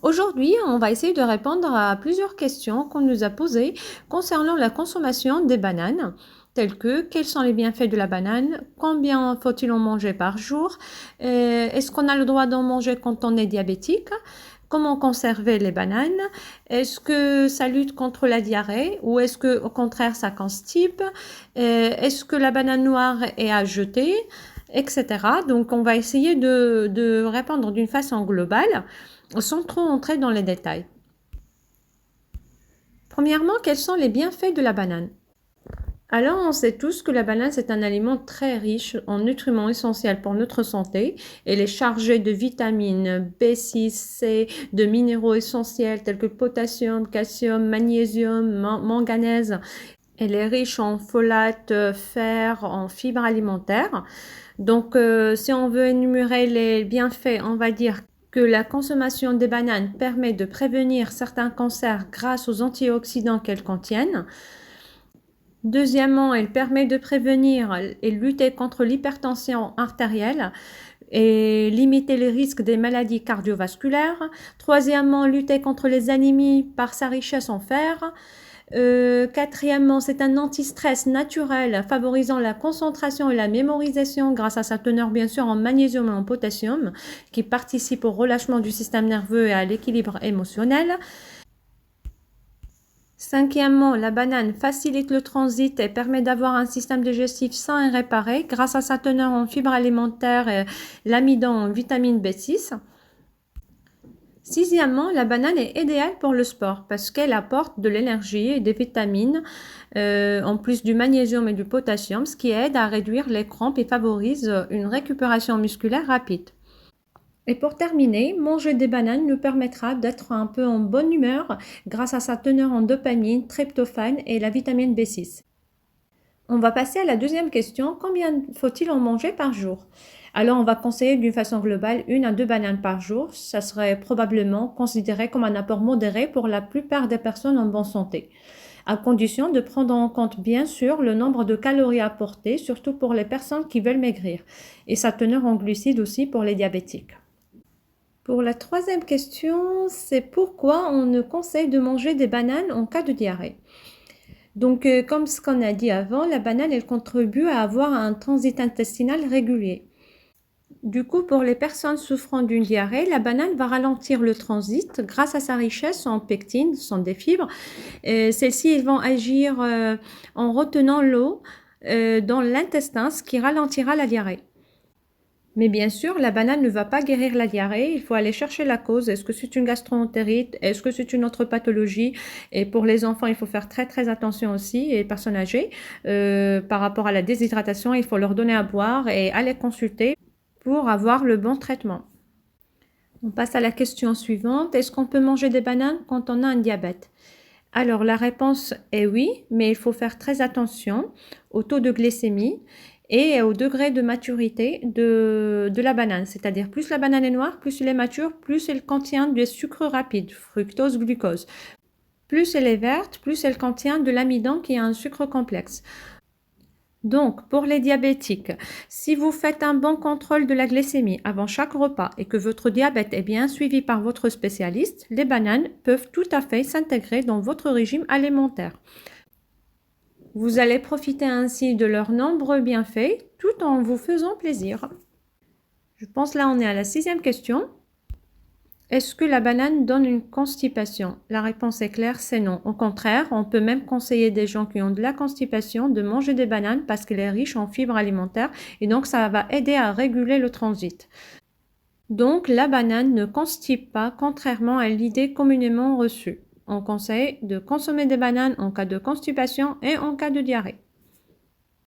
Aujourd'hui, on va essayer de répondre à plusieurs questions qu'on nous a posées concernant la consommation des bananes, telles que quels sont les bienfaits de la banane, combien faut-il en manger par jour, est-ce qu'on a le droit d'en manger quand on est diabétique, comment conserver les bananes, est-ce que ça lutte contre la diarrhée ou est-ce que au contraire ça constipe, est-ce que la banane noire est à jeter, etc. Donc on va essayer de répondre d'une façon globale sans trop entrer dans les détails. Premièrement, quels sont les bienfaits de la banane? Alors, on sait tous que la banane, c'est un aliment très riche en nutriments essentiels pour notre santé. Elle est chargée de vitamines B6, C, de minéraux essentiels tels que potassium, calcium, magnésium, manganèse. Elle est riche en folate, fer, en fibres alimentaires. Donc, si on veut énumérer les bienfaits, on va dire que la consommation des bananes permet de prévenir certains cancers grâce aux antioxydants qu'elles contiennent. Deuxièmement, elle permet de prévenir et lutter contre l'hypertension artérielle et limiter les risques des maladies cardiovasculaires. Troisièmement, lutter contre les anémies par sa richesse en fer. Quatrièmement, c'est un anti-stress naturel favorisant la concentration et la mémorisation grâce à sa teneur bien sûr en magnésium et en potassium qui participe au relâchement du système nerveux et à l'équilibre émotionnel. Cinquièmement, la banane facilite le transit et permet d'avoir un système digestif sain et réparé grâce à sa teneur en fibres alimentaires et l'amidon en vitamine B6. Sixièmement, la banane est idéale pour le sport parce qu'elle apporte de l'énergie et des vitamines, en plus du magnésium et du potassium, ce qui aide à réduire les crampes et favorise une récupération musculaire rapide. Et pour terminer, manger des bananes nous permettra d'être un peu en bonne humeur grâce à sa teneur en dopamine, tryptophane et la vitamine B6. On va passer à la deuxième question, combien faut-il en manger par jour? Alors on va conseiller d'une façon globale 1 à 2 bananes par jour, ça serait probablement considéré comme un apport modéré pour la plupart des personnes en bonne santé, à condition de prendre en compte bien sûr le nombre de calories apportées, surtout pour les personnes qui veulent maigrir, et sa teneur en glucides aussi pour les diabétiques. Pour la troisième question, c'est pourquoi on ne conseille de manger des bananes en cas de diarrhée. Donc, comme ce qu'on a dit avant, la banane, elle contribue à avoir un transit intestinal régulier. Du coup, pour les personnes souffrant d'une diarrhée, la banane va ralentir le transit grâce à sa richesse en pectine, ce sont des fibres. Celles-ci vont agir en retenant l'eau dans l'intestin, ce qui ralentira la diarrhée. Mais bien sûr, la banane ne va pas guérir la diarrhée, il faut aller chercher la cause. Est-ce que c'est une gastroentérite? Est-ce que c'est une autre pathologie? Et pour les enfants, il faut faire très très attention aussi, et les personnes âgées, par rapport à la déshydratation, il faut leur donner à boire et aller consulter pour avoir le bon traitement. On passe à la question suivante, est-ce qu'on peut manger des bananes quand on a un diabète? Alors la réponse est oui, mais il faut faire très attention au taux de glycémie et au degré de maturité de la banane. C'est-à-dire plus la banane est noire, plus elle est mature, plus elle contient des sucres rapides, fructose, glucose. Plus elle est verte, plus elle contient de l'amidon qui est un sucre complexe. Donc, pour les diabétiques, si vous faites un bon contrôle de la glycémie avant chaque repas et que votre diabète est bien suivi par votre spécialiste, les bananes peuvent tout à fait s'intégrer dans votre régime alimentaire. Vous allez profiter ainsi de leurs nombreux bienfaits tout en vous faisant plaisir. Je pense là on est à la sixième question. Est-ce que la banane donne une constipation? La réponse est claire, c'est non. Au contraire, on peut même conseiller des gens qui ont de la constipation de manger des bananes parce qu'elle est riche en fibres alimentaires et donc ça va aider à réguler le transit. Donc la banane ne constipe pas, contrairement à l'idée communément reçue. On conseille de consommer des bananes en cas de constipation et en cas de diarrhée.